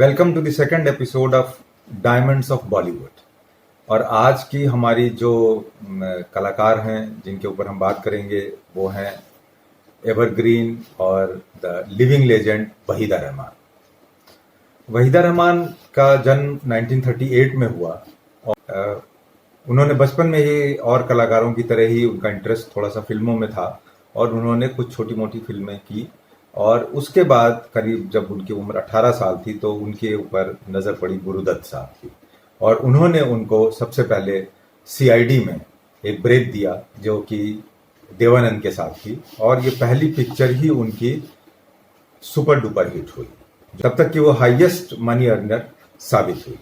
Welcome to the second episode of diamonds of Bollywood. और आज की हमारी जो कलाकार हैं जिनके ऊपर हम बात करेंगे वो हैं एवरग्रीन और the living legend Waheeda Rehman. Waheeda Rehman का जन्म 1938 में हुआ और उन्होंने बचपन में ही और कलाकारों की तरह ही उनका इंटरेस्ट थोड़ा सा फिल्मों में था और उन्होंने कुछ छोटी मोटी फिल्में की। और उसके बाद करीब जब उनकी उम्र 18 साल थी तो उनके ऊपर नजर पड़ी गुरुदत्त साहब की और उन्होंने उनको सबसे पहले सीआईडी में एक ब्रेक दिया जो कि देवानंद के साथ थी और ये पहली पिक्चर ही उनकी सुपर डुपर हिट हुई, तब तक कि वो हाईएस्ट मनी अर्नर साबित हुई।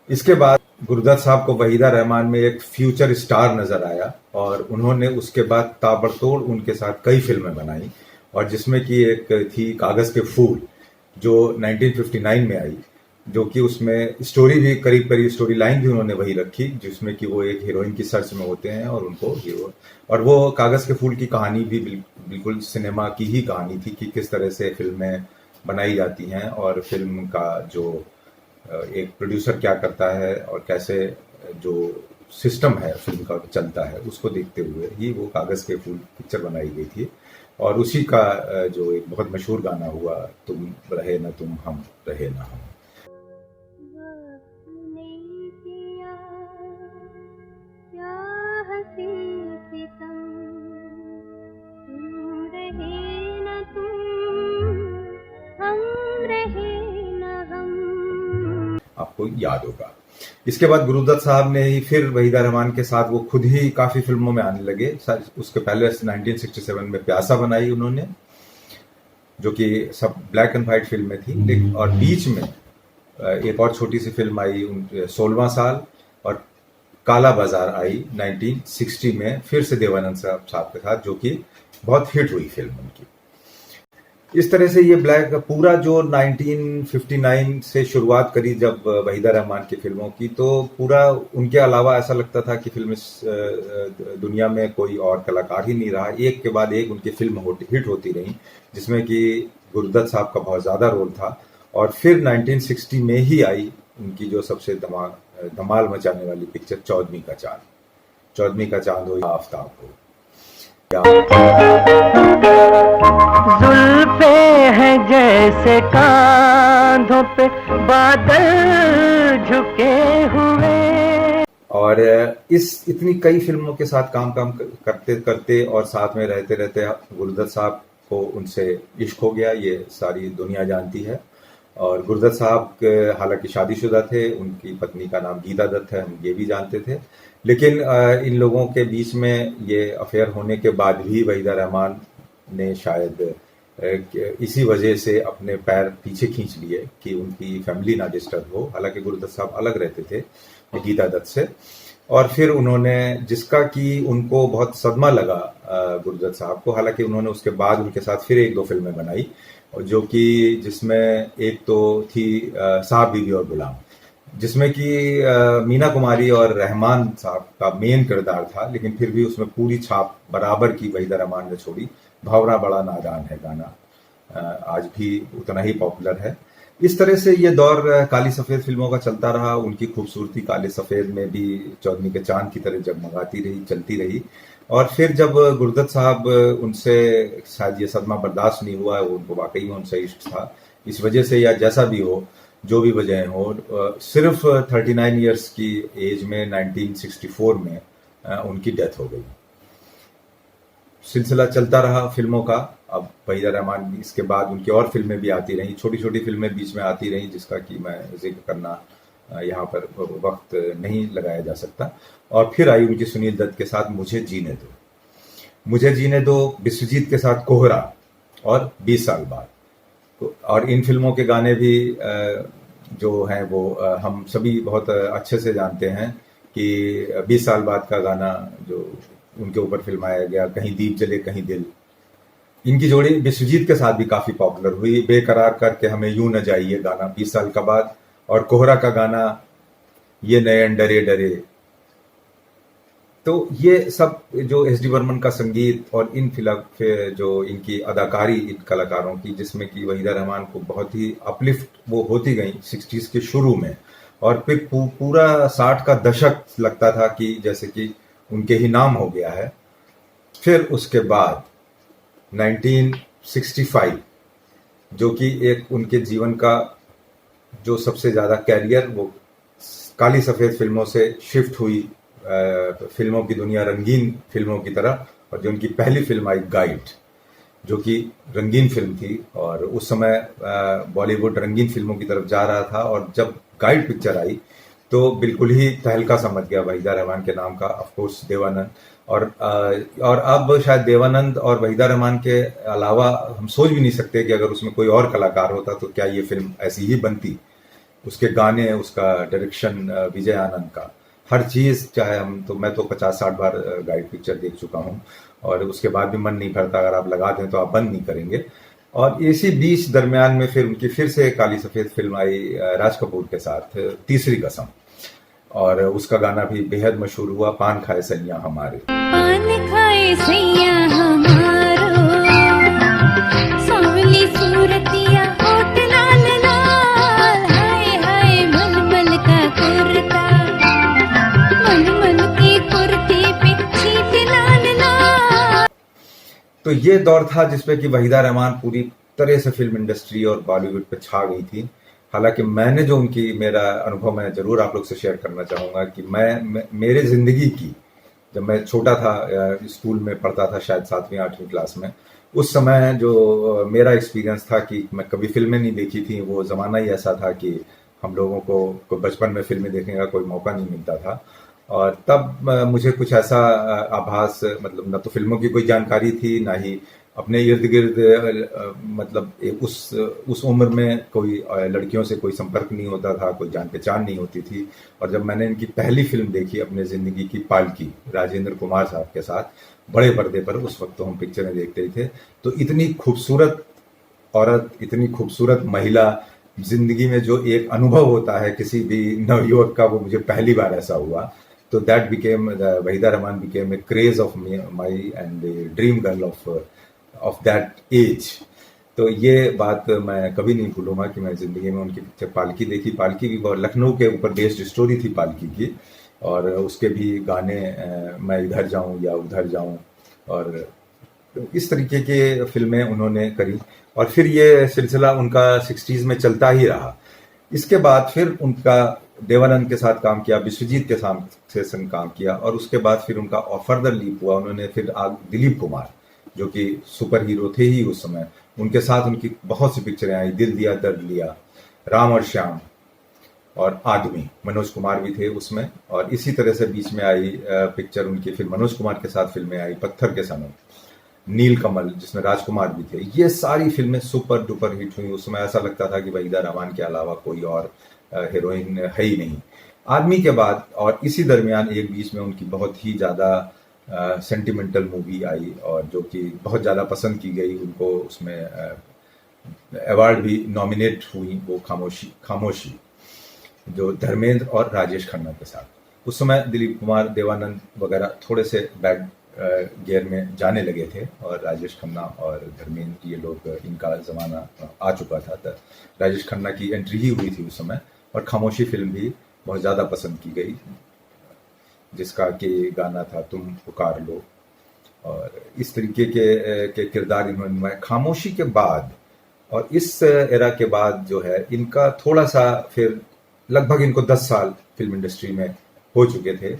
इसके बाद गुरुदत्त साहब को वहीदा रहमान में एक फ्यूचर स्टार नजर आया और उन्होंने उसके बाद ताबड़तोड़ उनके साथ कई फिल्में बनाई और जिसमें कि एक थी कागज के फूल जो 1959 में आई, जो कि उसमें स्टोरी भी करीब करीब स्टोरी लाइन भी उन्होंने वही रखी जिसमें कि वो एक हीरोइन की सर्च में होते हैं और उनको हीरो, और वो कागज के फूल की कहानी भी बिल्कुल सिनेमा की ही कहानी थी कि किस तरह से फिल्में बनाई जाती हैं और फिल्म का जो एक प्रोड्यूसर क्या करता है और कैसे जो सिस्टम है फिल्म का चलता है उसको देखते हुए ही वो कागज के फूल पिक्चर बनाई गई थी। और उसी का जो एक बहुत मशहूर गाना हुआ, तुम रहे न तुम हम रहे न हम। आपको याद होगा। इसके बाद गुरुदत्त साहब ने ही फिर वहीदा रहमान के साथ वो खुद ही काफी फिल्मों में आने लगे। उसके पहले 1967 में प्यासा बनाई उन्होंने जो कि सब ब्लैक एंड व्हाइट फिल्में थी, और बीच में एक और छोटी सी फिल्म आई 16वां साल और काला बाजार आई 1960 में फिर से देवानंद साहब के साथ, जो कि बहुत हिट हुई फिल्म उनकी। इस तरह से ये ब्लैक पूरा जो 1959 से शुरुआत करी जब वहीदा रहमान की फिल्मों की, तो पूरा उनके अलावा ऐसा लगता था कि फिल्म दुनिया में कोई और कलाकार ही नहीं रहा। एक के बाद एक उनकी फिल्म हिट होती रही जिसमें कि गुरुदत्त साहब का बहुत ज़्यादा रोल था। और फिर 1960 में ही आई उनकी जो सबसे धमाल मचाने वाली पिक्चर चौदहवीं का चांद। चौदहवीं का चांद हो या आफ्ताब हो, जुल्फे हैं जैसे कांधों पे बादल झुके हुए। और इस इतनी कई फिल्मों के साथ काम करते करते और साथ में रहते रहते गुरुदत्त साहब को उनसे इश्क हो गया, ये सारी दुनिया जानती है। और गुरुदत्त साहब हालांकि शादीशुदा थे, उनकी पत्नी का नाम गीता दत्त है, हम ये भी जानते थे, लेकिन इन लोगों के बीच में ये अफेयर होने के बाद भी वहीदा रहमान ने शायद इसी वजह से अपने पैर पीछे खींच लिए कि उनकी फैमिली ना डिस्टर्ब हो। हालांकि गुरुदत्त साहब अलग रहते थे गीता दत्त से, और फिर उन्होंने जिसका कि उनको बहुत सदमा लगा गुरुदत्त साहब को। हालांकि उन्होंने उसके बाद उनके साथ फिर एक दो फिल्में बनाई और जो कि जिसमें एक तो थी साहब बीवी और गुलाम, जिसमें कि मीना कुमारी और रहमान साहब का मेन किरदार था, लेकिन फिर भी उसमें पूरी छाप बराबर की वहीदा रहमान ने छोड़ी। भावरा बड़ा नादान है गाना आज भी उतना ही पॉपुलर है। इस तरह से ये दौर काली सफेद फिल्मों का चलता रहा। उनकी खूबसूरती काले सफेद में भी चौदहवीं के चांद की तरह जगमगाती रही, चलती रही। और फिर जब गुरुदत्त साहब उनसे शायद ये सदमा बर्दाश्त नहीं हुआ, उनको वाकई में उनसे इश्क था, इस वजह से या जैसा भी हो, जो भी वजह हो, सिर्फ 39 इयर्स की एज में 1964 में उनकी डेथ हो गई। सिलसिला चलता रहा फिल्मों का। अब वहीदा रहमान इसके बाद उनकी और फिल्में भी आती रहीं, छोटी छोटी फिल्में बीच में आती रहीं जिसका कि मैं जिक्र करना यहाँ पर वक्त नहीं लगाया जा सकता। और फिर आई उनकी सुनील दत्त के साथ मुझे जीने दो, मुझे जीने दो, विश्वजीत के साथ कोहरा और 20 साल बाद। और इन फिल्मों के गाने भी जो हैं वो हम सभी बहुत अच्छे से जानते हैं कि 20 साल बाद का गाना जो उनके ऊपर फिल्माया गया, कहीं दीप जले कहीं दिल, इनकी जोड़ी विश्वजीत के साथ भी काफी पॉपुलर हुई। बेकरार करके हमें यूं न जाइए गाना 20 साल का बाद, और कोहरा का गाना ये नयन डरे डरे, तो ये सब जो एस डी बर्मन का संगीत और इन फिल्म जो इनकी अदाकारी इन कलाकारों की, जिसमें कि वहीदा रहमान को बहुत ही अपलिफ्ट वो होती गई 60s के शुरू में, और फिर पूरा 60 का दशक लगता था कि जैसे कि उनके ही नाम हो गया है। फिर उसके बाद 1965 जो कि एक उनके जीवन का जो सबसे ज्यादा कैरियर वो काली सफेद फिल्मों से शिफ्ट हुई फिल्मों की दुनिया, रंगीन फिल्मों की तरफ, और जो उनकी पहली फिल्म आई गाइड, जो कि रंगीन फिल्म थी, और उस समय बॉलीवुड रंगीन फिल्मों की तरफ जा रहा था। और जब गाइड पिक्चर आई तो बिल्कुल ही तहलका समझ गया वहीदा रहमान के नाम का, ऑफ कोर्स देवानंद, और अब शायद देवानंद और वहीदा रहमान के अलावा हम सोच भी नहीं सकते कि अगर उसमें कोई और कलाकार होता तो क्या ये फिल्म ऐसी ही बनती। उसके गाने, उसका डायरेक्शन विजय आनंद का, हर चीज, चाहे मैं तो 50-60 बार गाइड पिक्चर देख चुका हूं, और उसके बाद भी मन नहीं भरता। अगर आप लगा दें तो आप बंद नहीं करेंगे। और इसी बीच दरमियान में फिर उनकी फिर से काली सफेद फिल्म आई राज कपूर के साथ, तीसरी कसम, और उसका गाना भी बेहद मशहूर हुआ, पान खाए सैया हमारे। पान खाए सैया हमारो, सांवली सूरतिया होठ लाल लाल, हाय हाय मलमल का कुर्ता, मलमल की कुर्ती पे छींट लाल लाल। तो ये दौर था जिसपे कि वहीदा रहमान पूरी तरह से फिल्म इंडस्ट्री और बॉलीवुड पे छा गई थी। हालांकि मैंने जो मेरा अनुभव मैं जरूर आप लोग से शेयर करना चाहूंगा कि मेरे जिंदगी की, जब मैं छोटा था, स्कूल में पढ़ता था, शायद 7वीं-8वीं क्लास में, उस समय जो मेरा एक्सपीरियंस था कि मैं कभी फिल्में नहीं देखी थी। वो जमाना ही ऐसा था कि हम लोगों को बचपन में फिल्में देखने का कोई मौका नहीं मिलता था, और तब मुझे कुछ ऐसा आभास, मतलब न तो फिल्मों की कोई जानकारी थी, ना ही अपने इर्द गिर्द, मतलब उस उम्र में कोई लड़कियों से कोई संपर्क नहीं होता था, कोई जान पहचान नहीं होती थी। और जब मैंने इनकी पहली फिल्म देखी अपने जिंदगी की, पालकी, राजेंद्र कुमार साहब के साथ बड़े पर्दे पर, उस वक्त तो हम पिक्चरें देखते थे, तो इतनी खूबसूरत औरत, इतनी खूबसूरत महिला, जिंदगी में जो एक अनुभव होता है किसी भी नवयुवक का, वो मुझे पहली बार ऐसा हुआ। तो that became, Waheeda Rehman became a craze of my and dream girl of that age. तो ये बात मैं कभी नहीं भूलूंगा कि मैं जिंदगी में उनकी पिक्चर पालकी देखी। पालकी की लखनऊ के ऊपर बेस्ड स्टोरी थी पालकी की, और उसके भी गाने, मैं इधर जाऊं या उधर जाऊं, और इस तरीके के फिल्में उन्होंने करी। और फिर ये सिलसिला उनका 60s में चलता ही रहा। इसके बाद फिर उनका देवानंद के साथ काम किया, विश्वजीत के साथ काम किया, और उसके बाद फिर उनका फर्दर लीप हुआ। उन्होंने फिर दिलीप कुमार, जो कि सुपर हीरो थे ही उस समय, उनके साथ उनकी बहुत सी पिक्चरें आई, दिल दिया दर्द लिया, राम और श्याम, और आदमी, मनोज कुमार भी थे उसमें। और इसी तरह से बीच में आई पिक्चर उनकी, फिर मनोज कुमार के साथ फिल्में आई, पत्थर के सनम, नील कमल, जिसमें राजकुमार भी थे। ये सारी फिल्में सुपर डुपर हिट हुई। उस समय ऐसा लगता था कि वहीदा रहमान के अलावा कोई और हीरोइन है ही नहीं। आदमी के बाद और इसी दरमियान एक बीच में उनकी बहुत ही ज्यादा सेंटिमेंटल मूवी आई, और जो कि बहुत ज्यादा पसंद की गई उनको, उसमें अवार्ड भी नॉमिनेट हुई, वो खामोशी, जो धर्मेंद्र और राजेश खन्ना के साथ। उस समय दिलीप कुमार, देवानंद वगैरह थोड़े से बैक गियर में जाने लगे थे, और राजेश खन्ना और धर्मेंद्र, ये लोग, इनका जमाना आ चुका था। तो राजेश खन्ना की एंट्री ही हुई थी उस समय, और खामोशी फिल्म भी बहुत ज्यादा पसंद की गई, जिसका कि गाना था तुम पुकार लो, और इस तरीके के किरदार इन्होंने निभाए। खामोशी के बाद और इस एरा के बाद जो है इनका थोड़ा सा, फिर लगभग इनको 10 साल फिल्म इंडस्ट्री में हो चुके थे।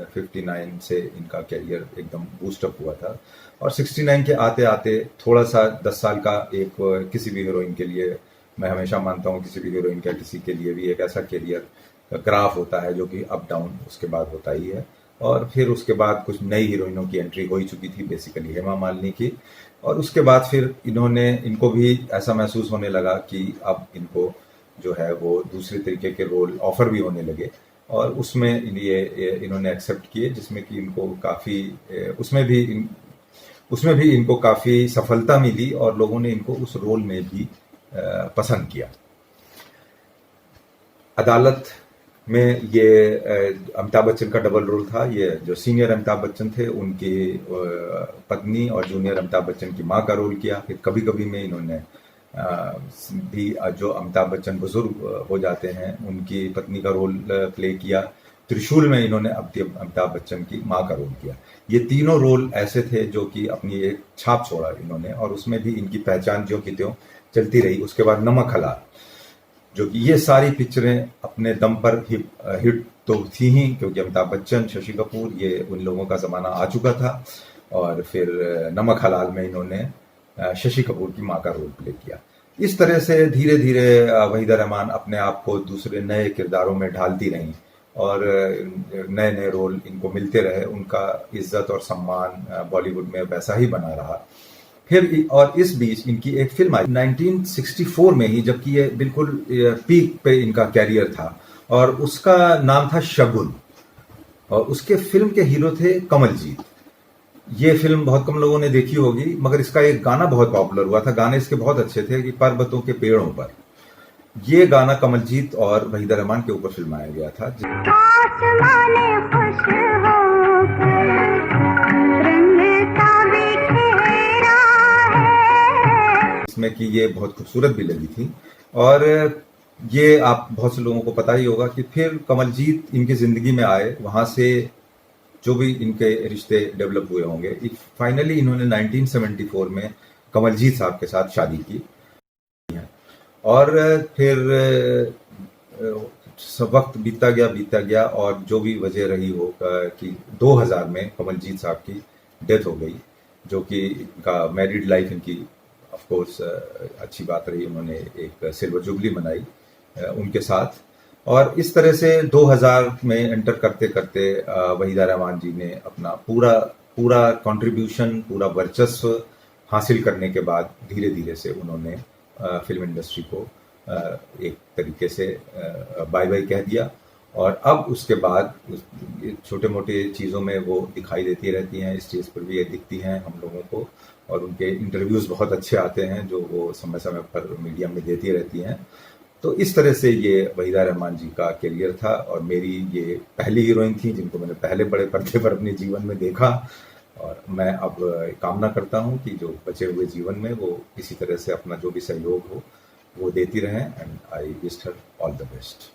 59 से इनका कैरियर एकदम बूस्टअप हुआ था, और 69 के आते आते थोड़ा सा 10 साल का एक, किसी भी हीरोइन के लिए, मैं हमेशा मानता हूँ किसी भी हीरोइन का किसी के लिए भी एक ऐसा कैरियर ग्राफ होता है जो कि अप डाउन उसके बाद होता ही है। और फिर उसके बाद कुछ नई हीरोइनों की एंट्री हो ही चुकी थी, बेसिकली हेमा मालिनी की, और उसके बाद फिर इनको भी ऐसा महसूस होने लगा कि अब इनको जो है वो दूसरे तरीके के रोल ऑफर भी होने लगे, और उसमें इन्होंने एक्सेप्ट किए, जिसमें कि इनको काफी, उसमें भी इनको काफी सफलता मिली, और लोगों ने इनको उस रोल में भी पसंद किया। अदालत में ये अमिताभ बच्चन का डबल रोल था। ये जो सीनियर अमिताभ बच्चन थे उनकी पत्नी और जूनियर अमिताभ बच्चन की माँ का रोल किया। फिर कभी कभी में इन्होंने भी जो अमिताभ बच्चन बुजुर्ग हो जाते हैं उनकी पत्नी का रोल प्ले किया। त्रिशूल में इन्होंने अमिताभ बच्चन की माँ का रोल किया। ये तीनों रोल ऐसे थे जो कि अपनी एक छाप छोड़ा इन्होंने, और उसमें भी इनकी पहचान ज्यों की त्यों चलती रही। उसके बाद नमक हलाल, जो कि ये सारी पिक्चरें अपने दम पर हिट तो थी ही, क्योंकि अमिताभ बच्चन, शशि कपूर, ये उन लोगों का जमाना आ चुका था। और फिर नमक हलाल में इन्होंने शशि कपूर की माँ का रोल प्ले किया। इस तरह से धीरे धीरे वहीदा रहमान अपने आप को दूसरे नए किरदारों में ढालती रहीं और नए नए रोल इनको मिलते रहे। उनका इज्जत और सम्मान बॉलीवुड में वैसा ही बना रहा। फिर और इस बीच इनकी एक फिल्म आई 1964 में ही, जबकि ये बिल्कुल पीक पे इनका कैरियर था, और उसका नाम था शगुन, और उसके फिल्म के हीरो थे कमलजीत। ये फिल्म बहुत कम लोगों ने देखी होगी, मगर इसका एक गाना बहुत पॉपुलर हुआ था। गाने इसके बहुत अच्छे थे कि पर्वतों के पेड़ों पर। ये गाना कमलजीत और वहीदा रहमान के ऊपर फिल्माया गया था, इसमें कि ये बहुत खूबसूरत भी लगी थी। और ये आप बहुत से लोगों को पता ही होगा कि फिर कमलजीत इनकी जिंदगी में आए, वहां से जो भी इनके रिश्ते डेवलप हुए होंगे। फाइनली इन्होंने 1974 में कमलजीत साहब के साथ शादी की, और फिर वक्त बीतता गया, और जो भी वजह रही हो कि 2000 में कमलजीत साहब की डेथ हो गई, जो कि इनका मैरिड लाइफ इनकी ऑफ कोर्स अच्छी बात रही। उन्होंने एक सिल्वर जुबली मनाई उनके साथ, और इस तरह से 2000 में एंटर करते करते वहीदा रहमान जी ने अपना पूरा कंट्रीब्यूशन, पूरा वर्चस्व हासिल करने के बाद धीरे धीरे से उन्होंने फिल्म इंडस्ट्री को एक तरीके से बाय बाय कह दिया। और अब उसके बाद छोटे मोटे चीज़ों में वो दिखाई देती रहती हैं, स्टेज पर भी ये दिखती हैं हम लोगों को, और उनके इंटरव्यूज़ बहुत अच्छे आते हैं जो वो समय समय पर मीडिया में देती रहती हैं। तो इस तरह से ये वहीदा रहमान जी का करियर था, और मेरी ये पहली हीरोइन थी जिनको मैंने पहले बड़े पर्दे पर अपने जीवन में देखा। और मैं अब कामना करता हूँ कि जो बचे हुए जीवन में वो इसी तरह से अपना जो भी सहयोग हो वो देती रहें, and I wish her all the best.